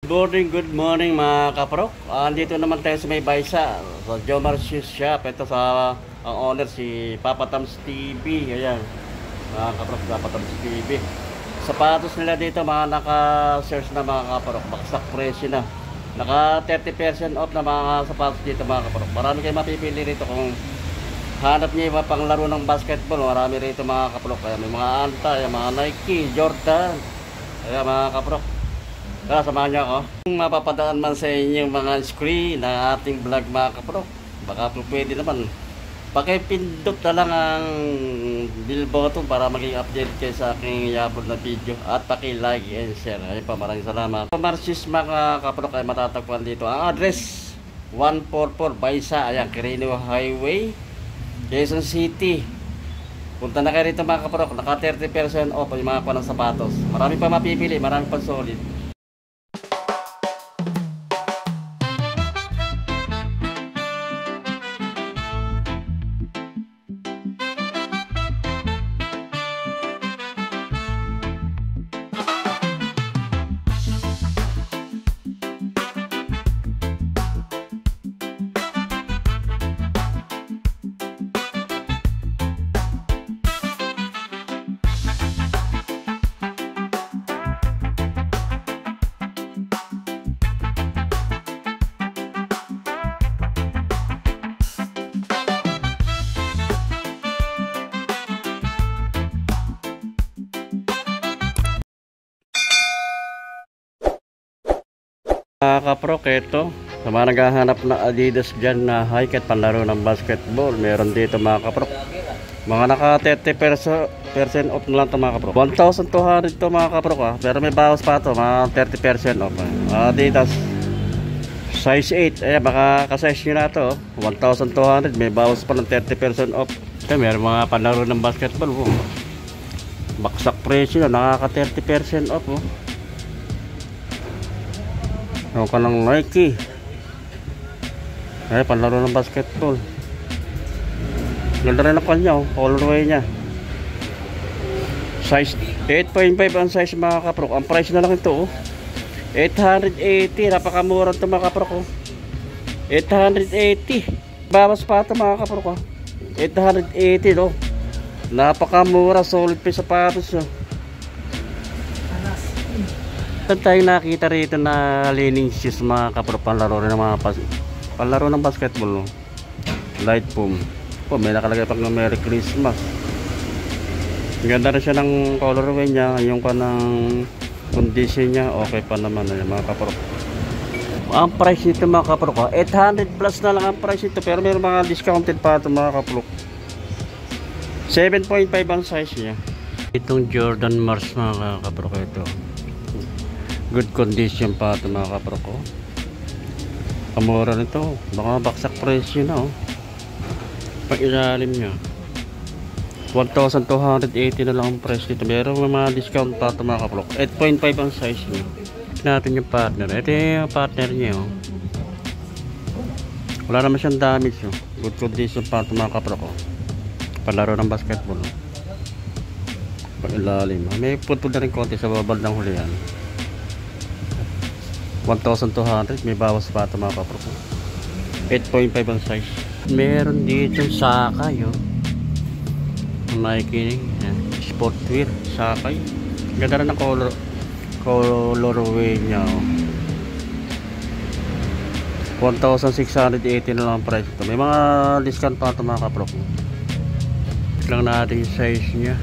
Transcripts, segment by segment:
Good morning mga kaprok. Andito naman tayo sa may Baysa, sa Jomar Shoes Shop. Ito sa ang owner si Papa Tams TV. Ayan, mga kaprok, Papa Tams TV. Sapatos nila dito mga naka-search na mga kaprok. Baksak presyo na. Naka 30% off na mga sapatos dito mga kaprok. Marami kayo mapipili rito kung hanap niyo iba pang laro ng basketball. Marami rito mga kaprok. Kaya may mga Anta, mga Nike, Jordan. Kaya mga kaprok, samahan niyo ako. Kung mapapadaan man sa inyo yung mga screen na ating vlog mga kaprok, baka po pwede naman pakipindot na lang ang bell button para maging update kayo sa aking i-upload na video at paki-like and share. Ayun pa, maraming salamat. Marcis mga kaprok ay matatagpuan dito. Ang address 144 Baysa, ayan, Quirino Highway, Quezon City. Punta na kayo rito mga kaprok, naka 30% off yung mga kuha ng sapatos. Marami pa mapipili, marami pa solid. Kaprok, ito sa mga naghahanap na Adidas dyan na high at panlaro ng basketball, meron dito mga kaprok, mga naka 30% off na lang ito mga kaprok. 1,200 to mga kaprok pero may bawas pa ito, mga 30% off. Adidas size 8, baka ka-size nyo na ito 1,200, may bawas pa ng 30% off. Meron mga panlaro ng basketball, baksak presyo na, nakaka 30% off. Ano ka ng Nike, panlaro ng basketball. Ganda rin ang kanya, colorway nya. Size 8.5 ang size mga kaprok. Ang price na lang ito 880, napakamura ito mga kaprok 880, bawas pa ito mga kaprok 880 no, napakamura, solid pa sapatos. Ito tayo nakita rito na leaning shoes mga kaprok, panlaro rin ng mga panlaro ng basketball, no? Light foam. May nakalagay pang Merry Christmas. Ganda rin siya ng colorway niya, yung kanang condition niya okay pa naman mga kaprok. Ang price nito mga kaprok 800 plus na lang ang price nito, pero may mga discounted pa ito mga kaprok. 7.5 ang size niya. Itong Jordan Mars mga kaprok, ito good condition pa ito mga kaprok kamura nito, baka baksak presyo na pag ilalim nya 1,280 na lang ang price nito. Meron mga discount pa ito mga kaprok. 8.5 ang size niya. Natin yung partner, ito yung partner niya wala naman siyang damage good condition pa ito mga kaprok palaro ng basketball pag ilalim may putol na rin konti sa babal ng hulihan. 1,200, may bawas pa ito mga kaprok 8.5 ang size. Meron dito Sakay Nike sportwear Sakay, ganda rin ang colorway nya 1,680 na lang ang price ito. May mga discount pa ito mga kaprok. Lang natin yung size nya,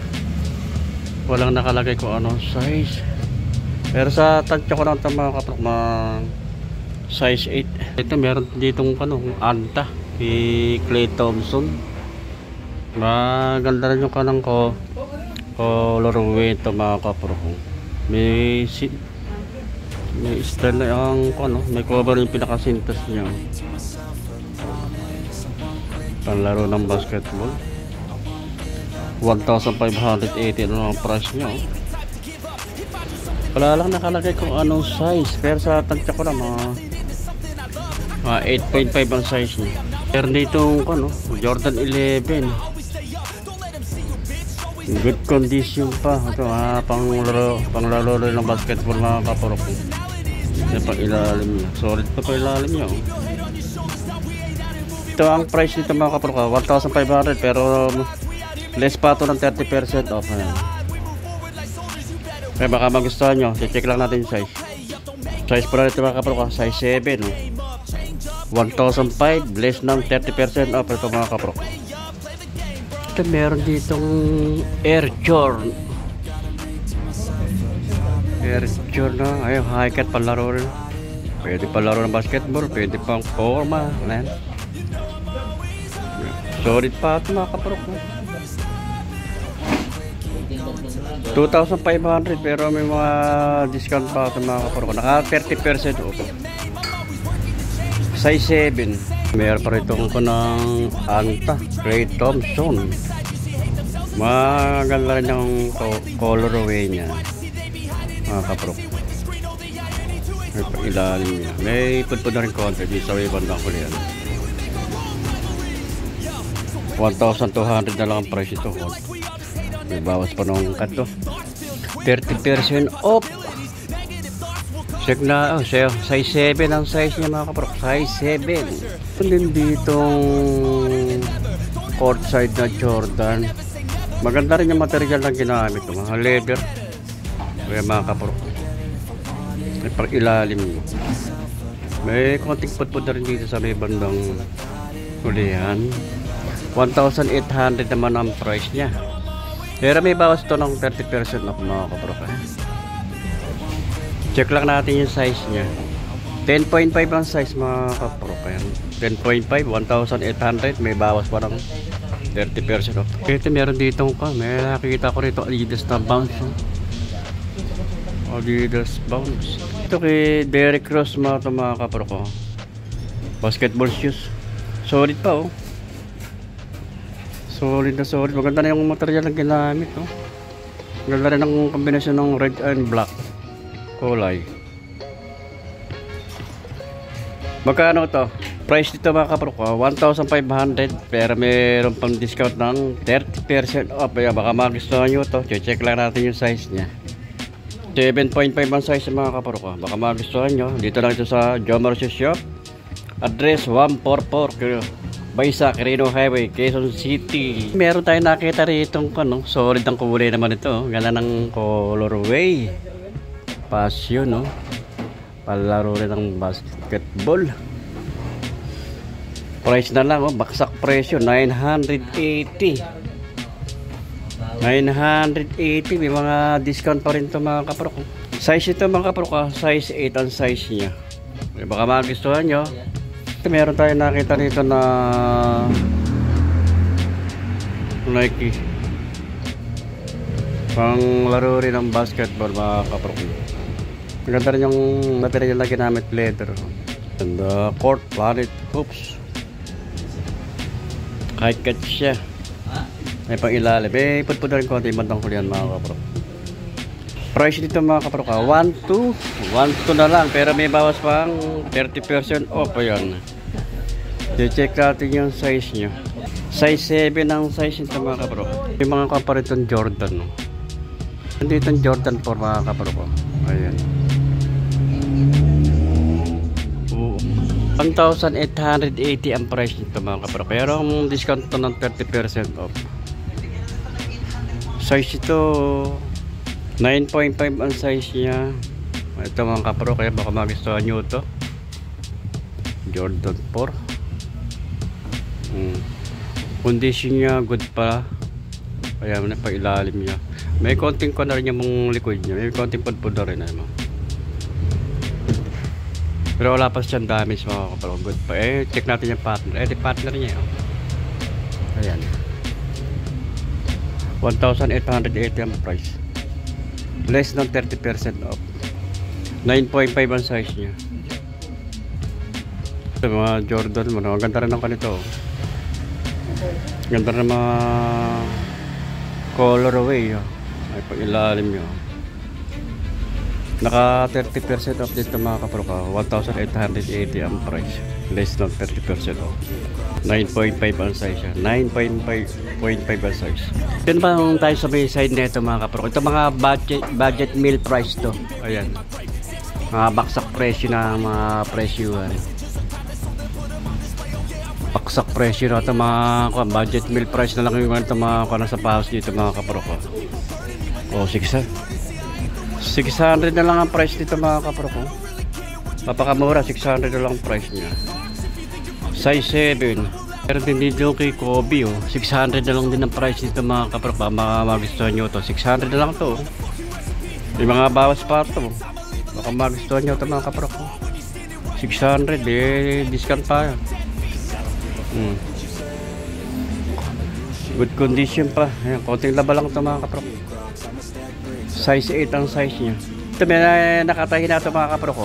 walang nakalagay kung anong size, pero sa tansya ko lang ito mga kaprok, size 8. Ito meron ditong Anta si Clay Thompson, maganda rin yung kanang colorway ito mga kaprok. May style na yung may cover yung pinakasintas niya, panlaro ng basketball. 1,580 na ang price niya wala lang nakalagay kung anong size, pero sa tansya ko lang mga 8.5 ang size niya. Pero ditong Jordan 11 good condition pa ito, panglaro ng basketball mga kaprok. Ito pang ilalim niya. Solid pa pa ilalim niya. Oh. Ito ang price nito mga kapro, 1,500 pero less pa ito ng 30% off. Ayan. Kaya baka magustuhan nyo, check lang natin yung size. Size pala nito mga kapro, size 7. 1,500 less ng 30% off ito mga kapro. Ito meron ditong Air Jordan. Air Jordan, ayun, high cut palaro rin. Pwede palaro ng basketball, pwede pang forma. Ayan. Solid pa ito mga kapro. 2,500 pero may mga discount pa ito mga kapro. Naka 30% off. Size 7. Meron pa rito ko ng Anta Ray Thompson. Maganda rin yung colorway niya mga kapro. May ilalim niya. May pudpud na rin konti dito sa may bandang huli yan. 1,200 na lang ang price ito. May bawas pa nung cut to. 30% off. Check na, size 7 ang size niya mga kapro. Size 7. Din ditong courtside na Jordan. Maganda rin yung material na ginamit. Mga leather. Kaya mga kapro. May pang ilalim niya. May konting putpud na rin dito sa may bandang hulihan. 1,800 naman ang price niya. Pero may bawas ito ng 30% off mga kapro. Check lang natin yung size niya. 10.5 ang size mga kapro. 10.5, 1,800. May bawas pa ng 30% off. Ito meron dito ka. May nakikita ko rito Adidas na bounce. Adidas bounce. Ito kay Derrick Rose mga kapro ko. Basketball shoes. Solid pa oh. Solid na solid. Maganda na yung material na ginamit oh. Maganda rin ang kombinasyon ng red and black kulay. Magkano to? Price dito mga kapro ko 1,500 pero mayroon pang discount ng 30% off. Kaya baka magustuhan nyo to. Check lang natin yung size nya. 7.5 ang size mga kapro ko. Baka magustuhan nyo. Dito lang ito sa Jomar Shoe Shop. Address 144 Baysa, Quirino Highway, Quezon City. Meron tayong nakita rito ano, solid ang kulay naman ito. Gala ng colorway. Passion, no? Palaro rin ng basketball. Price na lang, oh. Baksak presyo, 980. 980. May mga discount pa rin ito mga kapro. Size ito mga kapro, size 8 ang size niya. Baka magustuhan nyo. Meron tayo nakita dito na Nike pang laro rin ng basketball mga kapro. Maganda rin yung material na ginamit, leather. And court planet hoops. Kahit cut siya. May pang ilalim. May pudpud na rin konti bandang hulihan mga kapro. Price dito mga kapro ka 1,200 na lang pero may bawas pang 30% off. Ayan. I-check natin yung size nya. Size 7 ang size nito mga kapro. Yung mga kapariton Jordan no? Nandito yung Jordan 4 mga kapro ko. Ayan. 1,880 ang price nito mga kapro. Pero ang discount to ng 30% off. Size ito 9.5 ang size nya. Ito mga kapro, kaya baka magustuhan nyo ito. Jordan 4. Condition nya good pa. Kaya na pa ilalim nya. May konting na rin yung likod nya. May konting pudpud na rin naman. Pero wala pa siyang damage mga kapro. Good pa. Check natin yung partner. Di partner nya. Ayan. 1,880 ang price. Less than 30% off. 9.5 ang size nya. Ito mga Jordan mo. Maganda rin ang kanito. Ganda rin mga colorway. Ay pag ilalim nyo. Naka 30% off dito mga kapro ka. 1,880 ang price. Less than 30% off. 9.5 ang size siya. 9.5 ang size. Yun pa tayo sa may side nito mga kapro. Ito mga budget meal price to. Ayan. Mga baksak presyo na mga presyuhan. Baksak presyo na ito mga budget meal price na lang yung ganito mga nasa pahos dito mga kapro ko. O 600 na lang ang price dito mga kapro ko. Papakamura, 600 na lang ang price niya. Size 7. Pero din dito kay Kobe 600 na lang din ang price dito mga kapro pa. Magustuhan nyo to, 600 na lang to. May mga bawas pa to. Baka magustuhan nyo to mga kapro ko. 600 discount pa yan. Good condition pa. Ayan, konting laba lang ito mga kapro. Size 8 ang size niya. Ito may nakatahi na ito mga kapro ko.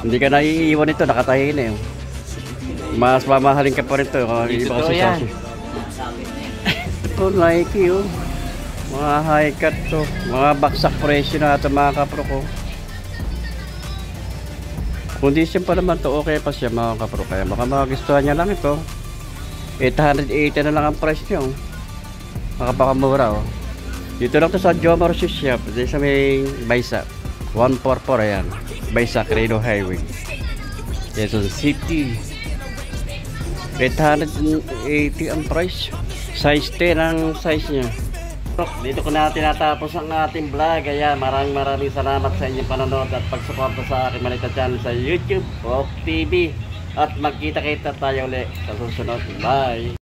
Hindi ka naiiwan ito, nakatahi na yun. Mas mamahalin ka pa rin ito. Dito to yan. Ito Nike mga high cut to. Mga baksak presyo na ito mga kapro ko. Condition pa naman to, okay pa siya mga kapro. Kaya baka magustuhan niya lang ito. 880 na lang ang price niyo. Makapakamura Dito lang to sa Jomar Shoe Shop. Dito sa may Baysa 144 ayan. Baysa Credo Highway, Quezon City. 880 ang price. Size 10 ang size niya. Dito ko na tinatapos ang ating vlog. Kaya maraming salamat sa inyong panonood at pagsuporta sa aking maliit na channel sa YouTube, Rock TV. At magkita-kita tayo ulit sa susunod. Bye!